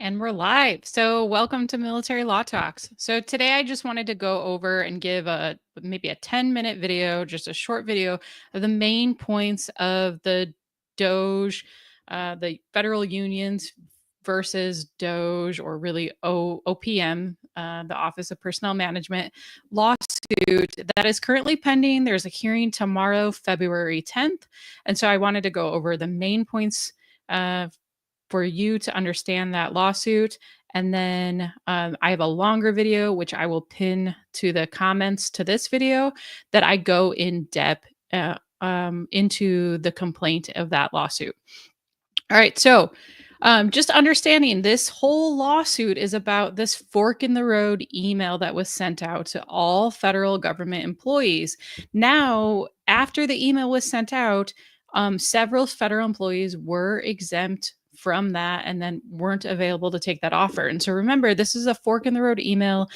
And we're live. So, welcome to Military Law Talks. So, today I just wanted to go over and give maybe a 10-minute video, just a short video of the main points of the DOGE, the federal unions versus DOGE, or really OPM, the Office of Personnel Management lawsuit that is currently pending. There's a hearing tomorrow, February 10th. And so, I wanted to go over the main points for you to understand that lawsuit. And then I have a longer video, which I will pin to the comments to this video, that I go in depth into the complaint of that lawsuit. All right. So just understanding this whole lawsuit is about this fork in the road email that was sent out to all federal government employees. Now, after the email was sent out, several federal employees were exempt from that and then weren't available to take that offer. And so remember, this is a fork in the road email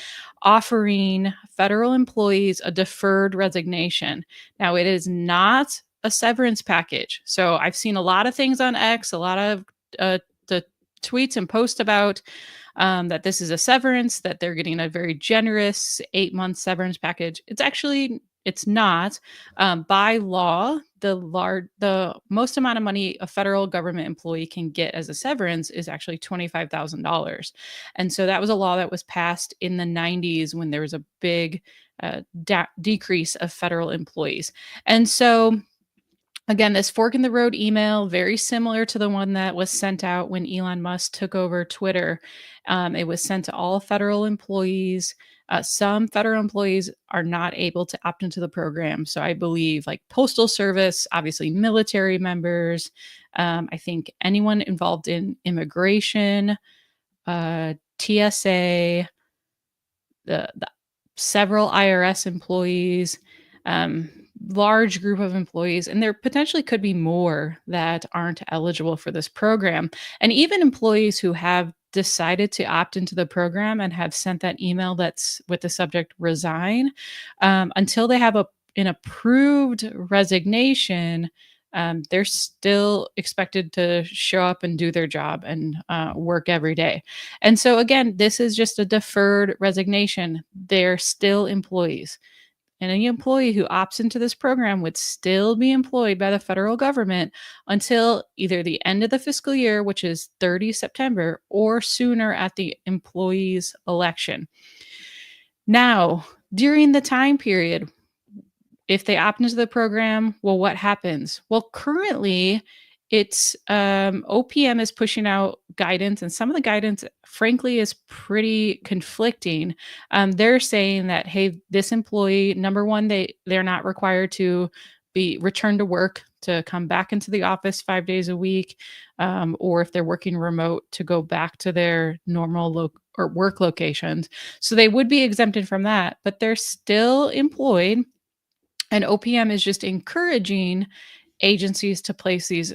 offering federal employees a deferred resignation. Now, it is not a severance package. So I've seen a lot of things on X, a lot of the tweets and posts about that this is a severance, that they're getting a very generous 8-month severance package. It's not. By law, the most amount of money a federal government employee can get as a severance is actually $25,000. And so that was a law that was passed in the 90s when there was a big decrease of federal employees. And so again, this fork in the road email, very similar to the one that was sent out when Elon Musk took over Twitter. It was sent to all federal employees. Some federal employees are not able to opt into the program. So I believe like Postal Service, obviously military members, I think anyone involved in immigration, TSA, the several IRS employees, large group of employees, and there potentially could be more that aren't eligible for this program. And even employees who have decided to opt into the program and have sent that email that's with the subject resign, until they have an approved resignation, they're still expected to show up and do their job and work every day. And so again, this is just a deferred resignation. They're still employees. And any employee who opts into this program would still be employed by the federal government until either the end of the fiscal year, which is 30 September, or sooner at the employee's election. Now, during the time period, if they opt into the program, well, what happens? Well, currently, it's OPM is pushing out guidance, and some of the guidance, frankly, is pretty conflicting. They're saying that, hey, this employee, number one, they're not required to be returned to work, to come back into the office 5 days a week, or if they're working remote, to go back to their normal or work locations. So they would be exempted from that, but they're still employed. And OPM is just encouraging agencies to place these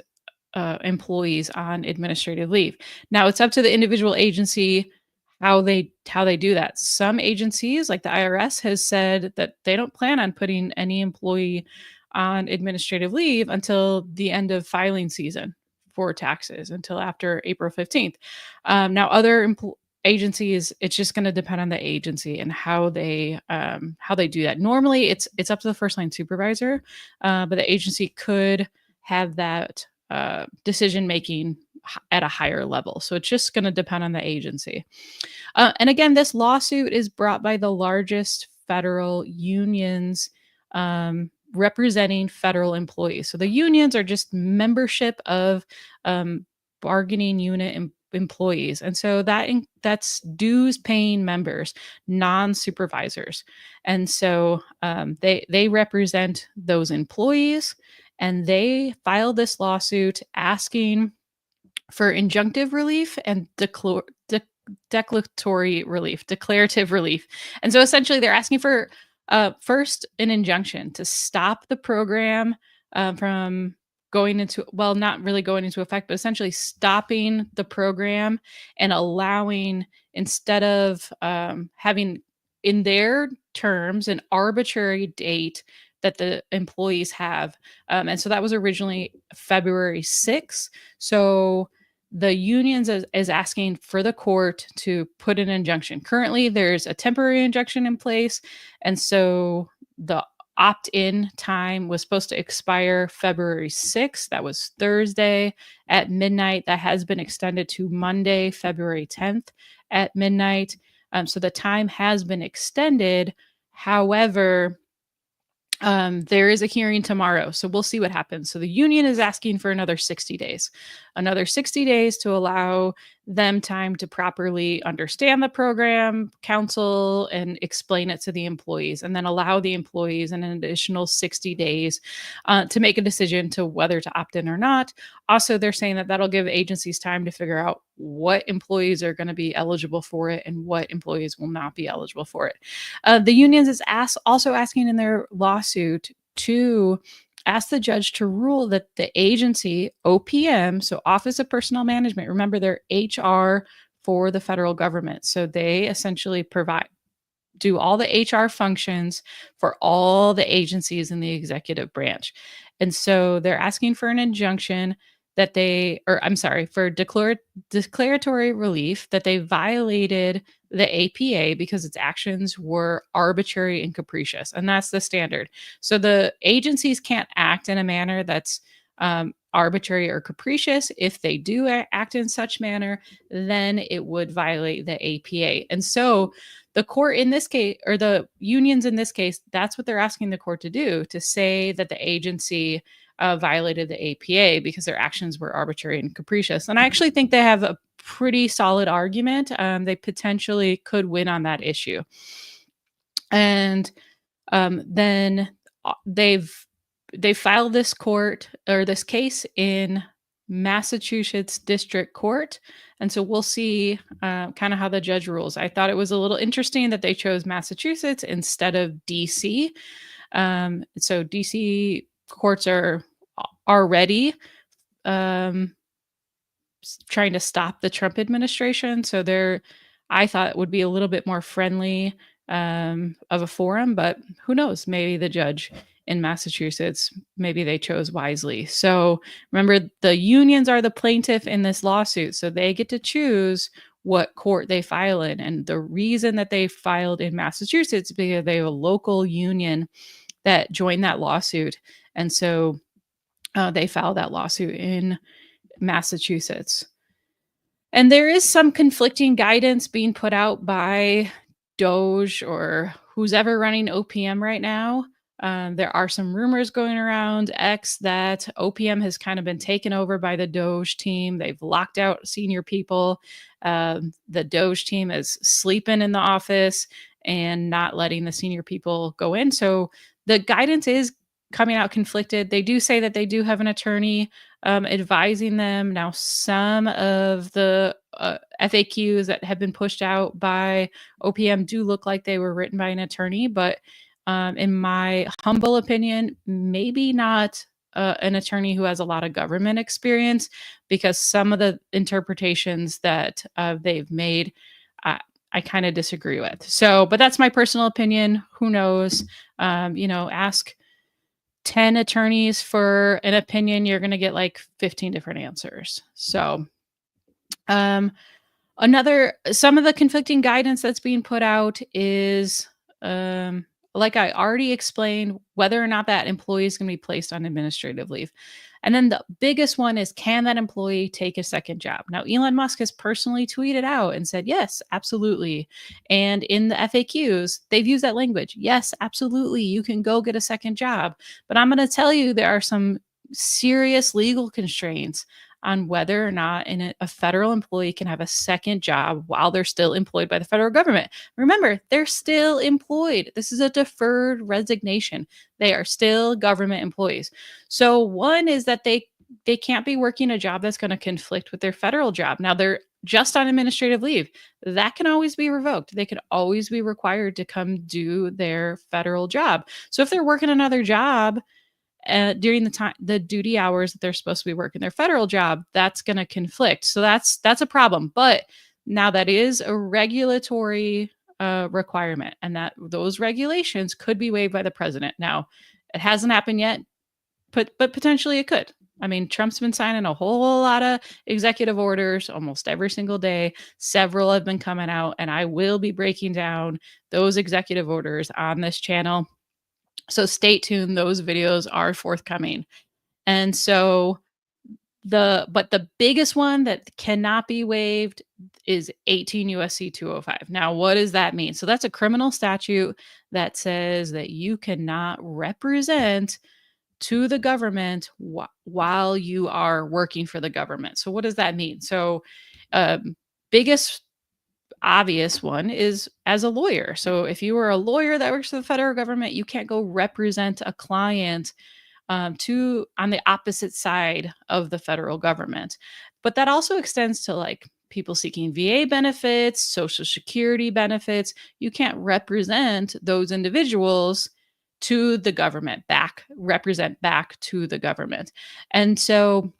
employees on administrative leave. Now, it's up to the individual agency how they do that. Some agencies, like the IRS, has said that they don't plan on putting any employee on administrative leave until the end of filing season for taxes, until after April 15th. Now, other agencies, it's just going to depend on the agency and how they do that. Normally, it's up to the first line supervisor, but the agency could have that decision making at a higher level. So it's just going to depend on the agency. And again, this lawsuit is brought by the largest federal unions representing federal employees. So the unions are just membership of bargaining unit employees. And so that's dues paying members, non-supervisors. And so they represent those employees, and they filed this lawsuit asking for injunctive relief and declaratory relief. And so essentially they're asking for first an injunction to stop the program from going into, well, not really going into effect, but essentially stopping the program and allowing, instead of having in their terms an arbitrary date that the employees have. And so that was originally February 6th. So the unions is asking for the court to put an injunction. Currently, there's a temporary injunction in place, and so the opt-in time was supposed to expire February 6th. That was Thursday at midnight. That has been extended to Monday, February 10th at midnight. So the time has been extended. However, there is a hearing tomorrow, so we'll see what happens. So the union is asking for another 60 days, to allow them time to properly understand the program, counsel, and explain it to the employees, and then allow the employees an additional 60 days to make a decision to whether to opt in or not. Also, they're saying that that'll give agencies time to figure out what employees are going to be eligible for it and what employees will not be eligible for it. The unions is also asking in their lawsuit to ask the judge to rule that the agency, OPM, so Office of Personnel Management, remember they're HR for the federal government. So they essentially do all the HR functions for all the agencies in the executive branch. And so they're asking for an injunction that for declaratory relief that they violated the APA because its actions were arbitrary and capricious. And that's the standard. So the agencies can't act in a manner that's arbitrary or capricious. If they do act in such manner, then it would violate the APA. And so the court in this case, or the unions in this case, that's what they're asking the court to do, to say that the agency violated the APA because their actions were arbitrary and capricious. And I actually think they have a pretty solid argument. They potentially could win on that issue. And then they've filed this case in Massachusetts District Court. And so we'll see kind of how the judge rules. I thought it was a little interesting that they chose Massachusetts instead of DC. So DC courts are already trying to stop the Trump administration. So I thought it would be a little bit more friendly of a forum, but who knows? Maybe the judge in Massachusetts, maybe they chose wisely. So remember, the unions are the plaintiff in this lawsuit, so they get to choose what court they file in. And the reason that they filed in Massachusetts is because they have a local union that joined that lawsuit. And so they filed that lawsuit in Massachusetts. And there is some conflicting guidance being put out by DOGE or who's ever running OPM right now. There are some rumors going around X that OPM has kind of been taken over by the DOGE team. They've locked out senior people. The DOGE team is sleeping in the office and not letting the senior people go in. So the guidance is coming out conflicted. They do say that they do have an attorney advising them. Now, some of the FAQs that have been pushed out by OPM do look like they were written by an attorney, but in my humble opinion, maybe not an attorney who has a lot of government experience, because some of the interpretations that they've made, I kind of disagree with. So, but that's my personal opinion. Who knows? Ask 10 attorneys for an opinion, you're going to get like 15 different answers. So, some of the conflicting guidance that's being put out is, like I already explained, whether or not that employee is going to be placed on administrative leave. And then the biggest one is, can that employee take a second job? Now, Elon Musk has personally tweeted out and said, yes, absolutely. And in the FAQs, they've used that language. Yes, absolutely. You can go get a second job. But I'm going to tell you, there are some serious legal constraints on whether or not a federal employee can have a second job while they're still employed by the federal government. Remember, they're still employed. This is a deferred resignation. They are still government employees. So one is that they can't be working a job that's going to conflict with their federal job. Now, they're just on administrative leave. That can always be revoked. They could always be required to come do their federal job. So if they're working another job during the duty hours that they're supposed to be working their federal job, that's going to conflict. So that's a problem. But now that is a regulatory requirement, and that those regulations could be waived by the president. Now, it hasn't happened yet, but potentially it could. I mean, Trump's been signing a whole lot of executive orders almost every single day. Several have been coming out, and I will be breaking down those executive orders on this channel. So stay tuned. Those videos are forthcoming. And so the biggest one that cannot be waived is 18 USC 205. Now, what does that mean? So that's a criminal statute that says that you cannot represent to the government while you are working for the government. So what does that mean? So biggest obvious one is as a lawyer. So if you are a lawyer that works for the federal government, you can't go represent a client to on the opposite side of the federal government. But that also extends to like people seeking VA benefits, Social Security benefits. You can't represent those individuals to the government, represent back to the government. And so,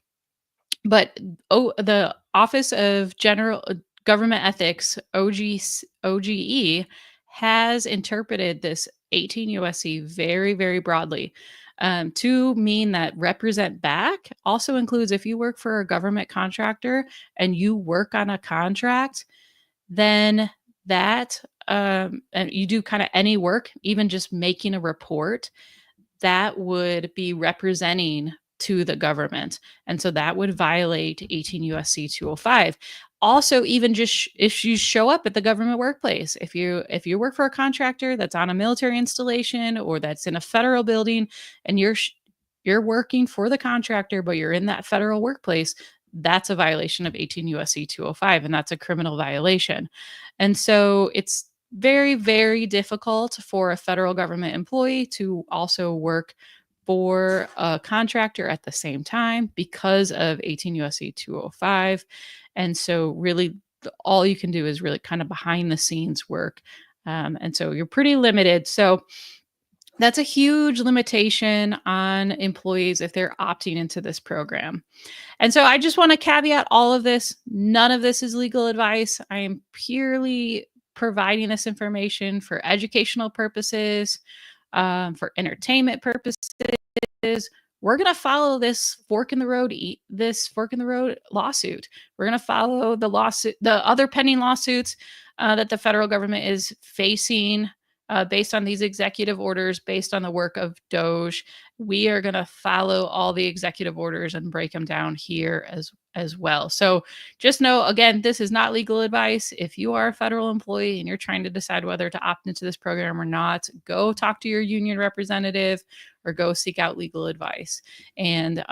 but the Office of General Government Ethics, OGE, has interpreted this 18 USC very, very broadly to mean that represent back also includes if you work for a government contractor and you work on a contract, then that and you do kind of any work, even just making a report, that would be representing to the government. And so that would violate 18 USC 205. Also, even just if you show up at the government workplace, if you work for a contractor that's on a military installation or that's in a federal building and you're working for the contractor but you're in that federal workplace, that's a violation of 18 USC 205 and that's a criminal violation. And so it's very, very difficult for a federal government employee to also work for a contractor at the same time because of 18 USC 205. And so, really, all you can do is really kind of behind the scenes work. And so, you're pretty limited. So, that's a huge limitation on employees if they're opting into this program. And so I just want to caveat all of this. None of this is legal advice. I am purely providing this information for educational purposes, for entertainment purposes. We're going to follow this fork in the road, lawsuit. We're going to follow the lawsuit, the other pending lawsuits that the federal government is facing based on these executive orders, based on the work of DOGE. We are going to follow all the executive orders and break them down here as well. So just know, again, this is not legal advice. If you are a federal employee and you're trying to decide whether to opt into this program or not, go talk to your union representative or go seek out legal advice. And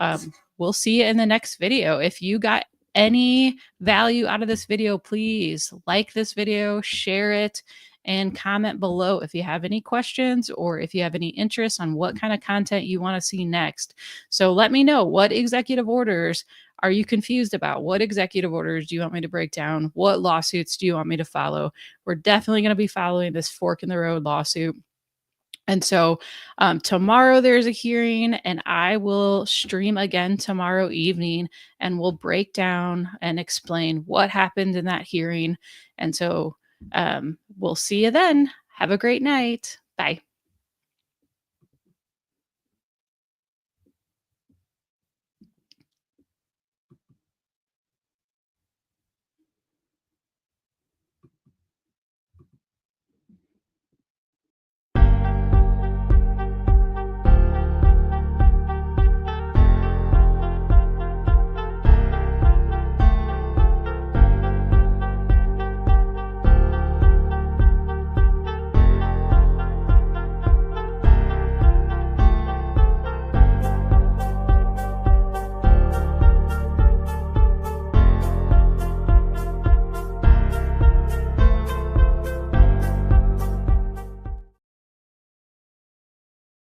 we'll see you in the next video. If you got any value out of this video, please like this video, share it, and comment below if you have any questions or if you have any interest on what kind of content you want to see next. So let me know, what executive orders are you confused about? What executive orders do you want me to break down? What lawsuits do you want me to follow? We're definitely going to be following this fork in the road lawsuit. And so tomorrow there's a hearing and I will stream again tomorrow evening and we'll break down and explain what happened in that hearing. And so we'll see you then. Have a great night. Bye.